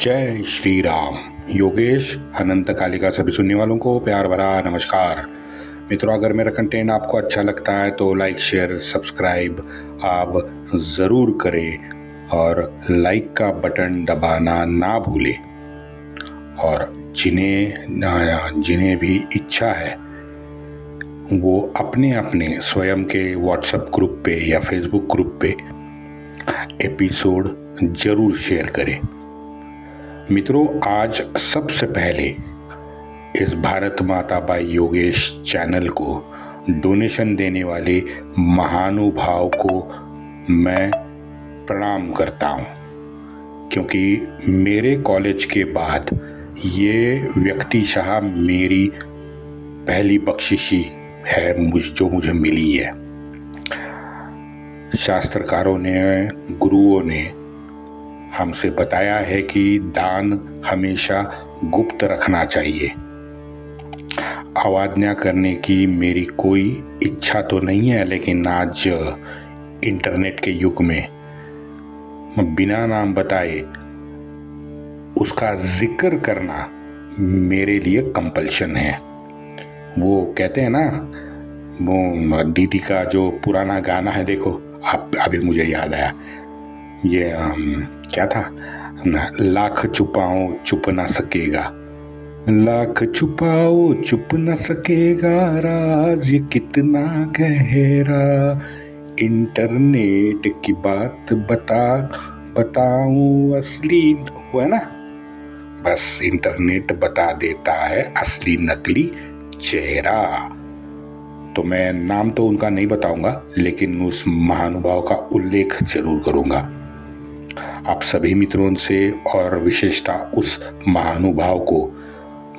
जय श्री राम। योगेश अनंत कालिका सभी सुनने वालों को प्यार भरा नमस्कार। मित्रों, अगर मेरा कंटेंट आपको अच्छा लगता है तो लाइक शेयर सब्सक्राइब आप ज़रूर करें और लाइक का बटन दबाना ना भूलें। और जिन्हें भी इच्छा है वो अपने अपने स्वयं के व्हाट्सएप ग्रुप पे या फेसबुक ग्रुप पे एपिसोड ज़रूर शेयर करें। मित्रों, आज सबसे पहले इस भारत माता बाई योगेश चैनल को डोनेशन देने वाले महानुभाव को मैं प्रणाम करता हूँ, क्योंकि मेरे कॉलेज के बाद ये व्यक्तिशः मेरी पहली बख्शिशी है जो मुझे मिली है। शास्त्रकारों ने, गुरुओं ने हमसे बताया है कि दान हमेशा गुप्त रखना चाहिए। अवज्ञा करने की मेरी कोई इच्छा तो नहीं है, लेकिन आज इंटरनेट के युग में बिना नाम बताए उसका जिक्र करना मेरे लिए कंपल्शन है। वो कहते हैं ना, वो दीदी का जो पुराना गाना है, देखो आप अभी मुझे याद आया, ये क्या था, लाख छुपाओ चुप ना सकेगा, लाख छुपाओ चुप न सकेगा, राज ये कितना गहरा, इंटरनेट की बात बताऊं असली, वो है ना, बस इंटरनेट बता देता है असली नकली चेहरा। तो मैं नाम तो उनका नहीं बताऊंगा, लेकिन उस महानुभाव का उल्लेख जरूर करूंगा आप सभी मित्रों से, और विशेषतः उस महानुभाव को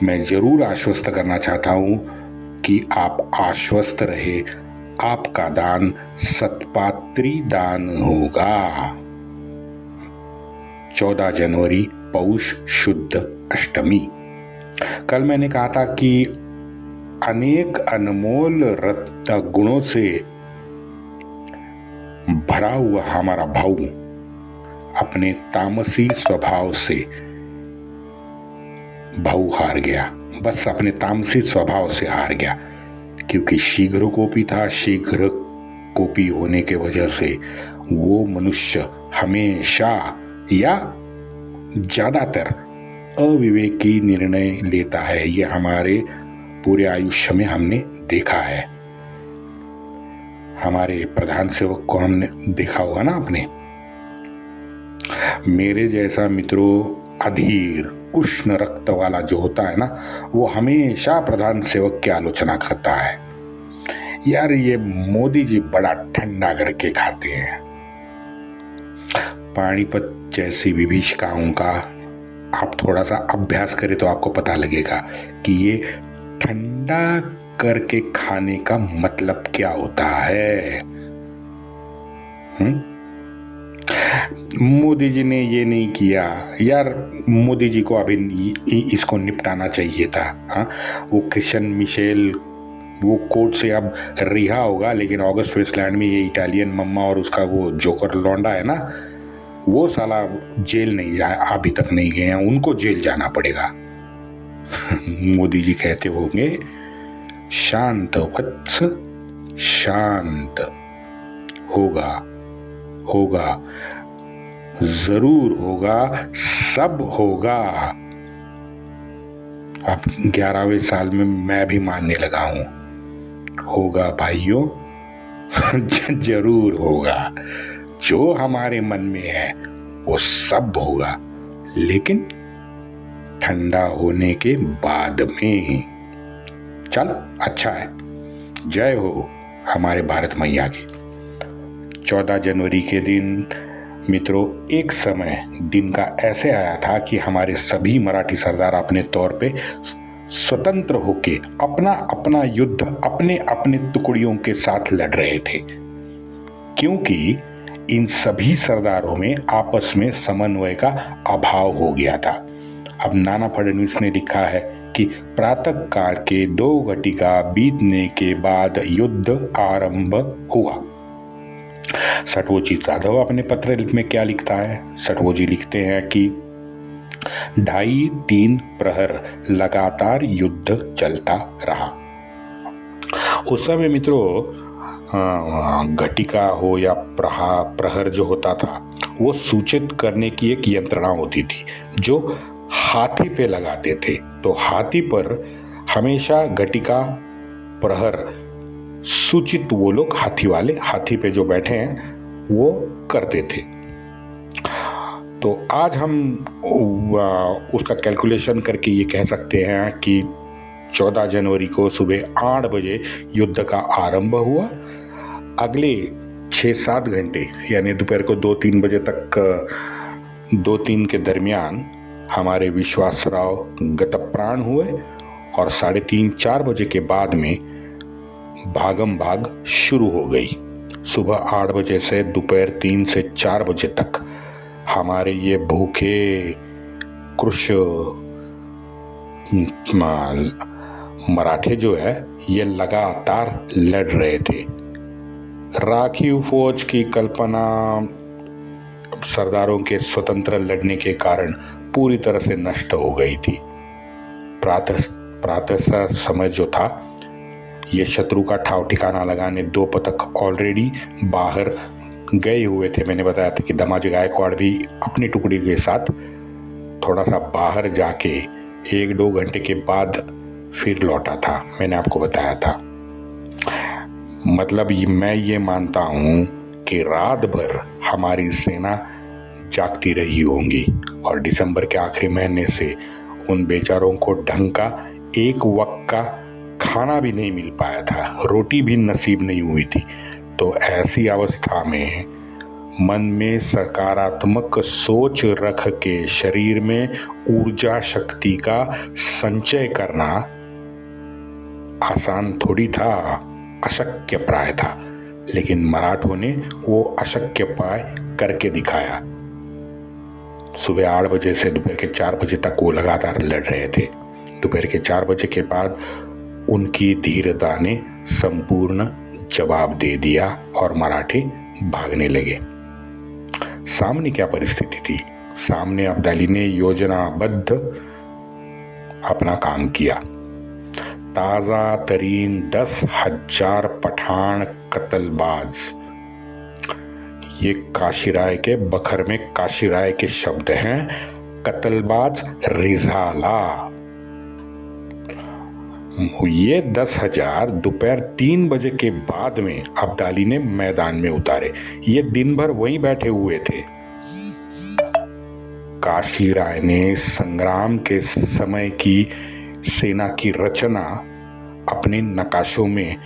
मैं जरूर आश्वस्त करना चाहता हूं कि आप आश्वस्त रहे, आपका दान सत्पात्री दान होगा। 14 जनवरी पौष शुद्ध अष्टमी। कल मैंने कहा था कि अनेक अनमोल रत्न गुणों से भरा हुआ हमारा भाव अपने तामसी स्वभाव से भाव हार गया, बस अपने तामसी स्वभाव से हार गया, क्योंकि शीघ्र कोपी था। शीघ्र कोपी होने के वजह से वो मनुष्य हमेशा या ज्यादातर अविवेकी निर्णय लेता है। ये हमारे पूरे आयुष्य में हमने देखा है। हमारे प्रधान सेवक को हमने देखा होगा ना आपने। मेरे जैसा मित्रों अधीर उष्ण रक्त वाला जो होता है ना, वो हमेशा प्रधान सेवक की आलोचना करता है। यार, ये मोदी जी बड़ा ठंडा करके खाते हैं। पानीपत जैसी विभीषिकाओं का आप थोड़ा सा अभ्यास करें तो आपको पता लगेगा कि ये ठंडा करके खाने का मतलब क्या होता है। मोदी जी ने ये नहीं किया। यार, मोदी जी को अभी इसको निपटाना चाहिए था। हाँ, वो क्रिश्चियन मिशेल वो कोर्ट से अब रिहा होगा, लेकिन ऑगस्ट वेस्टलैंड में ये इटालियन मम्मा और उसका वो जोकर लौंडा है ना, वो साला जेल नहीं जाए, अभी तक नहीं गए हैं, उनको जेल जाना पड़ेगा। मोदी जी कहते होंगे, शांत वत्स शांत, होगा जरूर होगा, सब होगा। अब 11वें साल में मैं भी मानने लगा हूं, होगा भाइयों, जरूर होगा। जो हमारे मन में है वो सब होगा, लेकिन ठंडा होने के बाद में। चल, अच्छा है। जय हो हमारे भारत मैया की। 14 जनवरी के दिन मित्रों, एक समय दिन का ऐसे आया था कि हमारे सभी मराठी सरदार अपने तौर पे स्वतंत्र होके अपना अपना युद्ध अपने अपने टुकड़ियों के साथ लड़ रहे थे, क्योंकि इन सभी सरदारों में आपस में समन्वय का अभाव हो गया था। अब नाना फडणवीस ने लिखा है कि प्रातः काल के 2 घटिका बीतने के बाद युद्ध आरंभ हुआ। सटवोजी जाधव अपने पत्र में क्या लिखता है? सटवोजी लिखते हैं कि 2.5-3 प्रहर लगातार युद्ध चलता रहा। उस समय मित्रों घटिका हो या प्रहर जो होता था वो सूचित करने की एक यंत्रणा होती थी जो हाथी पे लगाते थे। तो हाथी पर हमेशा घटिका प्रहर सूचित वो लोग हाथी पे जो बैठे हैं वो करते थे। तो आज हम उसका कैलकुलेशन करके ये कह सकते हैं कि 14 जनवरी को सुबह 8 बजे युद्ध का आरंभ हुआ। अगले 6-7 घंटे यानी दोपहर को 2-3 बजे तक 2-3 के दरमियान हमारे विश्वासराव गतप्राण हुए और 3:30-4 बजे के बाद में भागम भाग शुरू हो गई। सुबह 8 बजे से दोपहर 3 से 4 बजे तक हमारे ये भूखे क्रुश मराठे जो है ये लगातार लड़ रहे थे। राखीव फौज की कल्पना सरदारों के स्वतंत्र लड़ने के कारण पूरी तरह से नष्ट हो गई थी। प्रातः समय जो था ये शत्रु का ठाव ठिकाना लगाने 2 पथक ऑलरेडी बाहर गए हुए थे। मैंने बताया था कि दामाजी गायकवाड़ भी अपनी टुकड़ी के साथ थोड़ा सा बाहर जाके 1-2 घंटे के बाद फिर लौटा था, मैंने आपको बताया था। मतलब मैं ये मानता हूँ कि रात भर हमारी सेना जागती रही होंगी और दिसंबर के आखिरी महीने से उन बेचारों को ढंग का एक वक्त का खाना भी नहीं मिल पाया था, रोटी भी नसीब नहीं हुई थी। तो ऐसी अवस्था में मन में सकारात्मक सोच रख के शरीर में ऊर्जा शक्ति का संचय करना आसान थोड़ी था, अशक्य प्राय था। लेकिन मराठों ने वो अशक्य प्राय करके दिखाया। सुबह 8 बजे से दोपहर के 4 बजे तक वो लगातार लड़ रहे थे। दोपहर के 4 बजे के बाद उनकी धीरता ने संपूर्ण जवाब दे दिया और मराठे भागने लगे। सामने क्या परिस्थिति थी? सामने अब्दाली ने योजनाबद्ध अपना काम किया। ताजा तरीन 10,000 पठान कत्लबाज, ये काशीराय के बखर में काशीराय के शब्द हैं, कत्लबाज रिजाला। ये 10,000 दोपहर 3 बजे के बाद में अब्दाली ने मैदान में उतारे। ये दिन भर वहीं बैठे हुए थे। काशीराय ने संग्राम के समय की सेना की रचना अपने नक्काशों में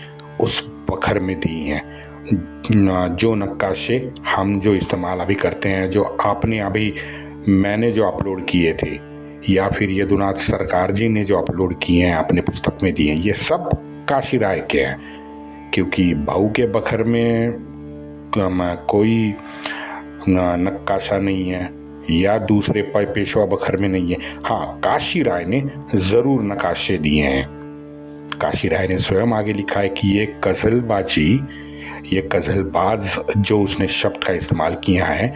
उस बखर में दी हैं। जो नक्काशे हम जो इस्तेमाल अभी करते हैं, जो आपने अभी मैंने जो अपलोड किए थे या फिर यदुनाथ सरकार जी ने जो अपलोड किए हैं अपने पुस्तक में दिए हैं, ये सब काशीराय के हैं। क्योंकि भाऊ के बखर में कोई नक्काशा नहीं है या दूसरे पेशवा बखर में नहीं है। हाँ, काशीराय ने जरूर नक्काशे दिए हैं। काशीराय ने स्वयं आगे लिखा है कि ये गजलबाजी, ये गजलबाज जो उसने शब्द का इस्तेमाल किया है,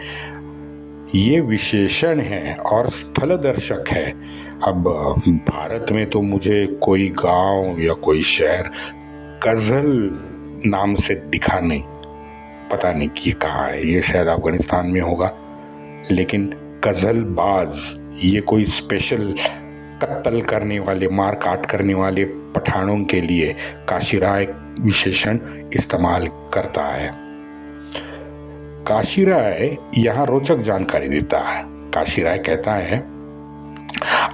ये विशेषण है और स्थल दर्शक है। अब भारत में तो मुझे कोई गांव या कोई शहर गजल नाम से दिखा नहीं, पता नहीं कि कहाँ है, ये शायद अफगानिस्तान में होगा। लेकिन गजलबाज ये कोई स्पेशल कत्ल करने वाले, मार काट करने वाले पठानों के लिए काशीराय विशेषण इस्तेमाल करता है। काशीराय यहाँ रोचक जानकारी देता है। काशीराय कहता है,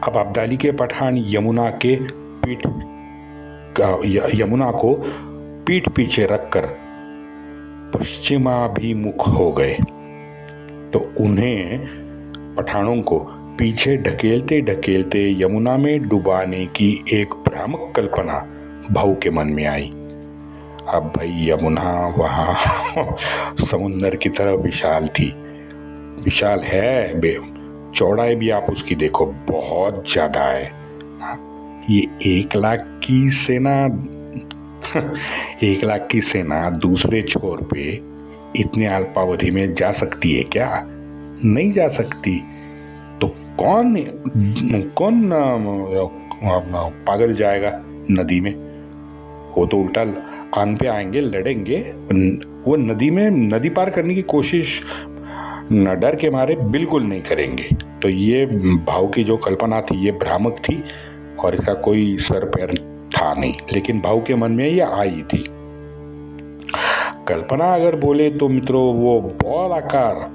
अब अब्दाली के पठान यमुना को पीठ पीछे रखकर पश्चिमाभिमुख हो गए। तो उन्हें पठानों को पीछे ढकेलते ढकेलते यमुना में डुबाने की एक भ्रामक कल्पना भाऊ के मन में आई। अब भाई यमुना वहाँ समुंदर की तरह विशाल थी, विशाल है, चौड़ाई भी आप उसकी देखो बहुत ज्यादा है। ये 1 लाख की सेना 1 लाख की सेना दूसरे छोर पे इतने अल्पावधि में जा सकती है क्या? नहीं जा सकती। तो कौन कौन पागल जाएगा नदी में? वो तो उल्टा आन पे आएंगे, लड़ेंगे। वो नदी पार करने की कोशिश न डर के मारे बिल्कुल नहीं करेंगे। तो ये भाव की जो कल्पना थी ये भ्रामक थी और इसका कोई सर पैर था नहीं, लेकिन भाव के मन में ये आई थी। कल्पना अगर बोले तो मित्रों, वो बॉल आकार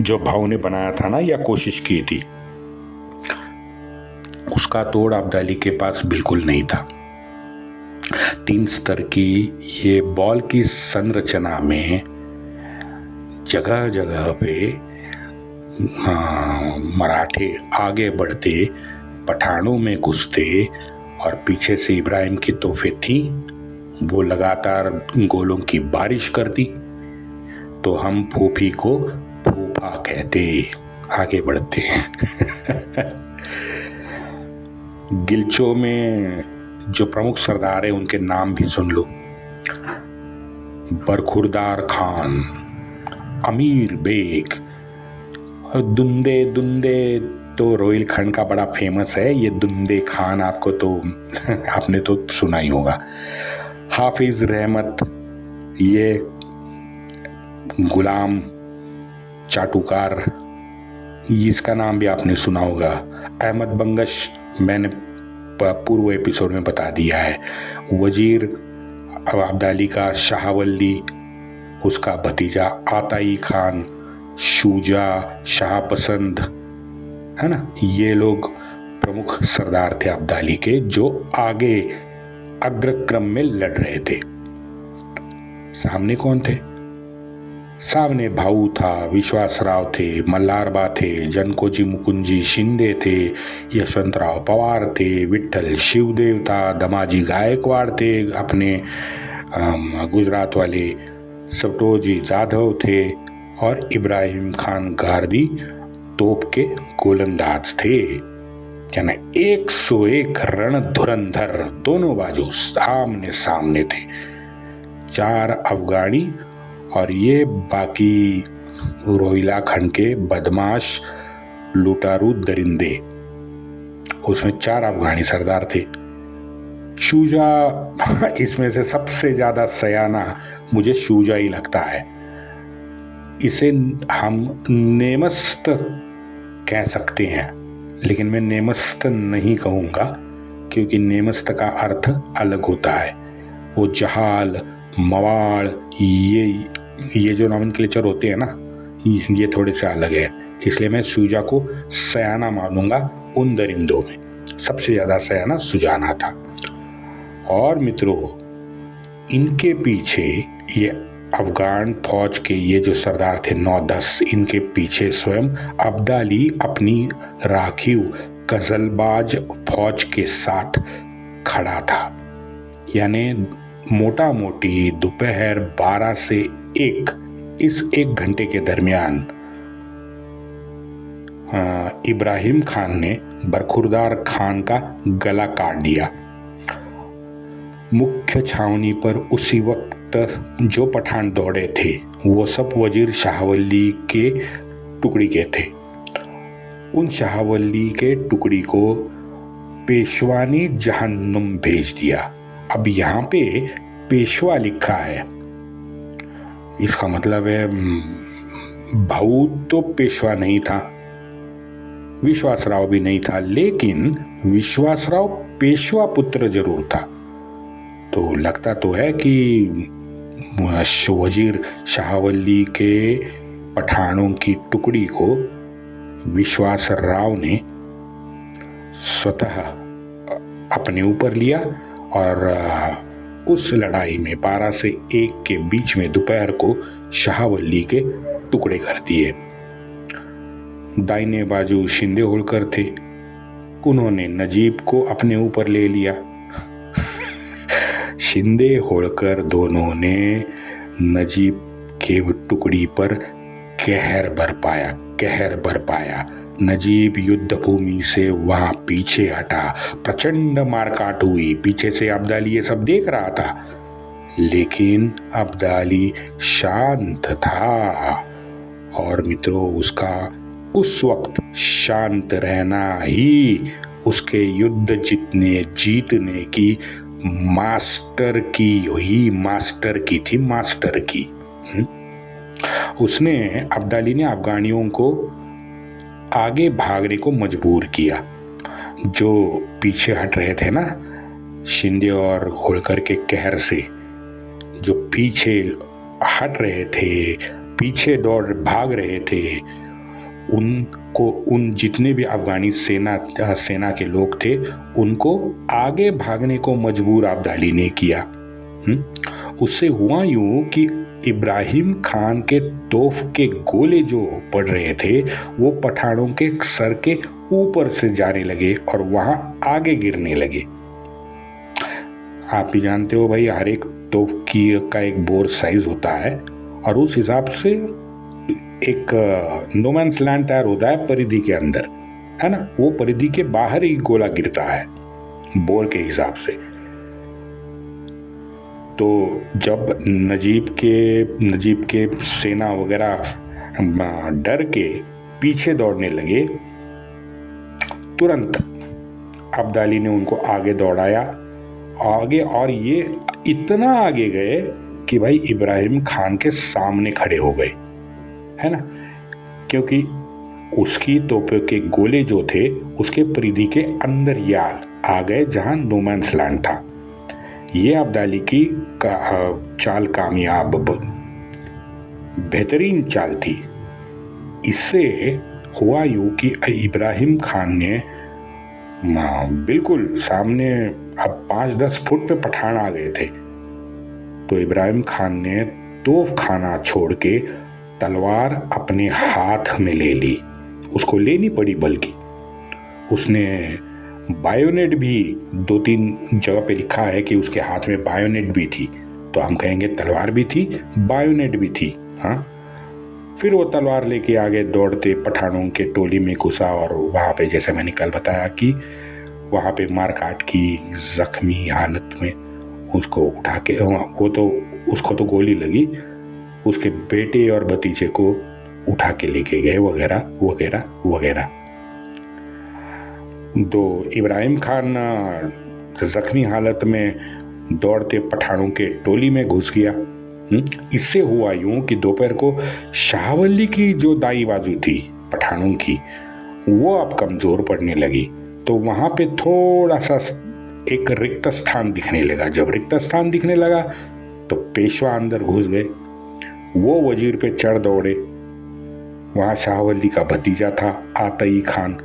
जो भाव ने बनाया था ना या कोशिश की थी, उसका तोड़ अब्दाली के पास बिल्कुल नहीं था। 3 स्तर की ये बॉल की संरचना में जगह जगह पे मराठे आगे बढ़ते, पठानों में घुसते और पीछे से इब्राहिम की तोफे थी, वो लगातार गोलों की बारिश करती। तो हम फूफी को फूफा कहते, आगे बढ़ते हैं। गिलचो में जो प्रमुख सरदार है उनके नाम भी सुन लो। बरखुरदार खान, अमीर बेग, दुंदे दुंदे तो रोहिलखंड का बड़ा फेमस है। ये दुंदे खान आपको तो आपने तो सुना ही होगा। हाफिज रहमत, ये गुलाम चाटुकार, इसका नाम भी आपने सुना होगा। अहमद बंगश, मैंने पूर्व एपिसोड में बता दिया है। वजीर अब्दाली का शाहवल्ली, उसका भतीजा आताई खान, शुजा, शाहपसंद, है ना, ये लोग प्रमुख सरदार थे अब्दाली के, जो आगे अग्रक्रम में लड़ रहे थे। सामने कौन थे? सामने भाऊ था, विश्वासराव थे, मल्हारबा थे, जनकोजी मुकुंजी शिंदे थे, यशवंतराव पवार थे, विठ्ठल शिवदेव था, दमाजी गायकवाड़ थे, अपने गुजरात वाले सटोजी जाधव थे, और इब्राहिम खान गारदी तोप के गोलंदाज थे। क्या ना, 101 रण धुरंधर दोनों बाजू सामने सामने थे। 4 अफगानी और ये बाकी रोहिला खंड के बदमाश लुटारू दरिंदे, उसमें 4 अफगानी सरदार थे। शुजा, इसमें से सबसे ज्यादा सयाना मुझे शुजा ही लगता है। इसे हम नेमस्त कह सकते हैं, लेकिन मैं नेमस्त नहीं कहूँगा, क्योंकि नेमस्त का अर्थ अलग होता है। वो जहाल, मवाड़, ये जो नॉमेनक्लेचर होते हैं ना, ये थोड़े से अलग है। इसलिए मैं शुजा को सयाना मानूंगा। उन दरिंदों में सबसे ज़्यादा सयाना सुजाना था। और मित्रों, इनके पीछे ये अफगान फौज के ये जो सरदार थे 9-10, इनके पीछे स्वयं अब्दाली अपनी राखीव गजलबाज फौज के साथ खड़ा था। यानी मोटा मोटी दोपहर 12 से 1, इस 1 घंटे के दरमियान इब्राहिम खान ने बरखुरदार खान का गला काट दिया। मुख्य छावनी पर उसी वक्त जो पठान दौड़े थे वो सब वजीर शाहवल्ली के टुकड़ी के थे। उन शाहवल्ली के टुकड़ी को पेशवा ने जहन्नुम भेज दिया। अब यहाँ पे पेशवा लिखा है, इसका मतलब है भाऊ तो पेशवा नहीं था, विश्वासराव भी नहीं था, लेकिन विश्वासराव पेशवा पुत्र जरूर था। तो लगता तो है कि वजीर शाहवल्ली के पठानों की टुकड़ी को विश्वासराव ने स्वतः अपने ऊपर लिया और उस लड़ाई में 12 से 1 के बीच में दोपहर को शाहवल्ली के टुकड़े कर दिए। दाहिने बाजू शिंदे होलकर थे, उन्होंने नजीब को अपने ऊपर ले लिया। शिंदे होलकर दोनों ने नजीब के टुकड़ी पर कहर बरपाया। नजीब युद्ध भूमि से वहां पीछे हटा, प्रचंड मारकाट हुई। पीछे से अब्दाली ये सब देख रहा था, लेकिन अब्दाली शांत था। और मित्रों, उसका उस वक्त शांत रहना ही उसके युद्ध जीतने की मास्टर की थी। उसने अब्दाली ने अफगानियों को आगे भागने को मजबूर किया। जो पीछे हट रहे थे ना, शिंदे और होलकर के कहर से जो पीछे हट रहे थे, पीछे भाग रहे थे, उन जितने भी अफगानी सेना के लोग थे उनको आगे भागने को मजबूर अब्दाली ने किया। उससे हुआ यूं कि इब्राहिम खान के तोफ के गोले जो पड़ रहे थे वो पठानों के सर के ऊपर से जाने लगे और वहां आगे गिरने लगे। आप भी जानते हो भाई, हर एक तोफ का एक बोर साइज होता है और उस हिसाब से एक नो मैन्स लैंड तैयार होता है परिधि के अंदर, है ना। वो परिधि के बाहर ही गोला गिरता है बोर के हिसाब से। तो जब नजीब के सेना वगैरह डर के पीछे दौड़ने लगे, तुरंत अब्दाली ने उनको आगे दौड़ाया आगे, और ये इतना आगे गए कि भाई इब्राहिम खान के सामने खड़े हो गए, है ना। क्योंकि उसकी तोपों के गोले जो थे उसके परिधि के अंदर ही आ गए जहां नो मैन्स लैंड था। ये अब्दाली की चाल कामयाब बेहतरीन चाल थी। इससे हुआ यूं कि इब्राहिम खान ने बिल्कुल सामने, अब 5-10 फुट पे पठान आ गए थे, तो इब्राहिम खान ने तोफ खाना छोड़ के तलवार अपने हाथ में ले ली। उसको लेनी पड़ी, बल्कि उसने बायोनेट भी 2-3 जगह पे लिखा है कि उसके हाथ में बायोनेट भी थी, तो हम कहेंगे तलवार भी थी, बायोनेट भी थी। हाँ, फिर वो तलवार लेके आगे दौड़ते पठानों के टोली में घुसा और वहाँ पे, जैसे मैंने कल बताया कि वहाँ पे मारकाट की जख्मी हालत में उसको उठा के, उसको तो गोली लगी, उसके बेटे और भतीजे को उठा के लेके गए, वगैरह वगैरह वगैरह। तो इब्राहिम खान जख्मी हालत में दौड़ते पठानों के टोली में घुस गया। इससे हुआ यूं कि दोपहर को शाहवल्ली की जो दाई बाजू थी पठानों की, वो अब कमजोर पड़ने लगी। तो वहां पे थोड़ा सा एक रिक्त स्थान दिखने लगा। जब रिक्त स्थान दिखने लगा तो पेशवा अंदर घुस गए, वो वजीर पे चढ़ दौड़े। वहां शाहवल्ली का भतीजा था आतई खान,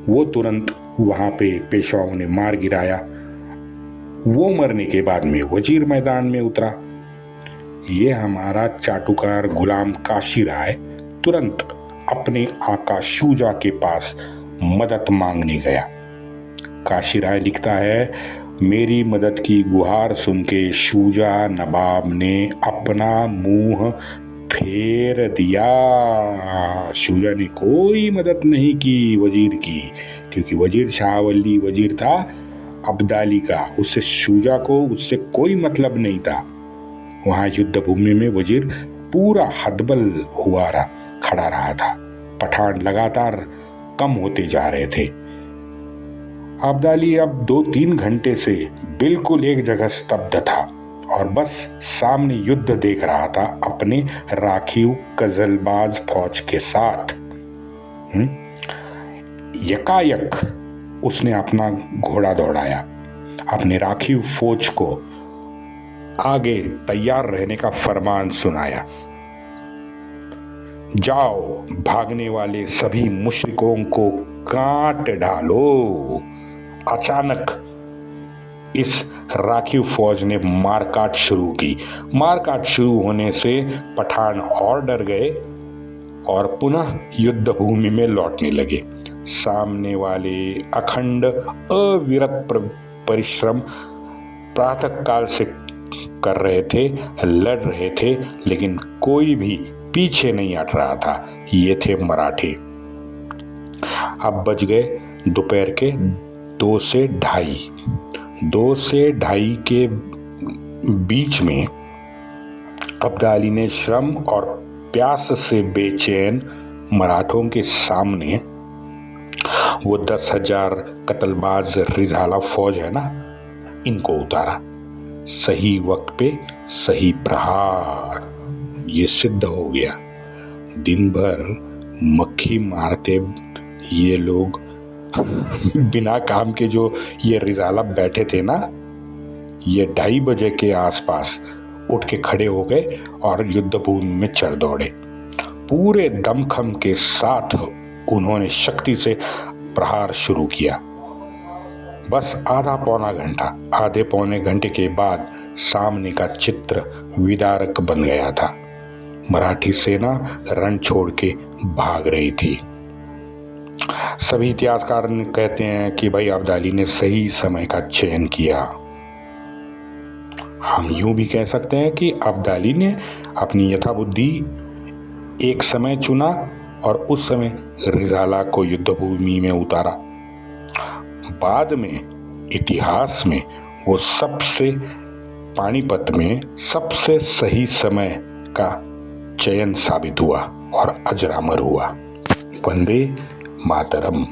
वो तुरंत वहां पे पेशवाओं ने मार गिराया। वो मरने के बाद में वजीर मैदान में उतरा। ये हमारा चाटुकार गुलाम काशी राय तुरंत अपने आका शुजा के पास मदद मांगने गया। काशी राय लिखता है, मेरी मदद की गुहार सुन के शुजा नवाब ने अपना मुंह फेर दिया। शुजा ने कोई मदद नहीं की वजीर की, क्योंकि वजीर शाहवल्ली वजीर था अब्दाली का, उससे शुजा को उससे कोई मतलब नहीं था। वहां युद्ध भूमि में वजीर पूरा हतबल खड़ा रहा था। पठान लगातार कम होते जा रहे थे। अब्दाली अब 2-3 घंटे से बिल्कुल एक जगह स्तब्ध था और बस सामने युद्ध देख रहा था अपने राखीव गजलबाज फौज के साथ। यकायक उसने अपना घोड़ा दौड़ाया, अपने राखीव फौज को आगे तैयार रहने का फरमान सुनाया। जाओ, भागने वाले सभी मुश्रिकों को काट डालो। अचानक इस राखीव फौज ने मारकाट शुरू की। मारकाट शुरू होने से पठान और डर गए और पुनः युद्ध भूमि में लौटने लगे। सामने वाले अखंड अविरत परिश्रम प्रातः काल से कर रहे थे, लड़ रहे थे, लेकिन कोई भी पीछे नहीं हट रहा था। ये थे मराठे। अब बज गए दोपहर के 2 से 2:30। 2 से 2:30 के बीच में अब्दाली ने श्रम और प्यास से बेचैन मराठों के सामने वो 10,000 कत्लबाज रिजाला फौज है ना, इनको उतारा। सही वक्त पे सही प्रहार, ये सिद्ध हो गया। दिन भर मक्खी मारते ये लोग बिना काम के जो ये रिजाला बैठे थे ना, ये 2:30 बजे के आसपास उठ के खड़े हो गए और युद्ध भूमि में चढ़ दौड़े। पूरे दमखम के साथ उन्होंने शक्ति से प्रहार शुरू किया। बस आधे पौने घंटे के बाद सामने का चित्र विदारक बन गया था। मराठी सेना रण छोड़ के भाग रही थी। सभी इतिहासकार कहते हैं कि भाई अब्दाली ने सही समय का चयन किया। हम यूं भी कह सकते हैं कि अब्दाली ने अपनी यथाबुद्धि एक समय चुना और उस समय रिजाला को युद्ध भूमि में उतारा। बाद में इतिहास में वो पानीपत में सबसे सही समय का चयन साबित हुआ और अजरामर हुआ। वंदे मातरम।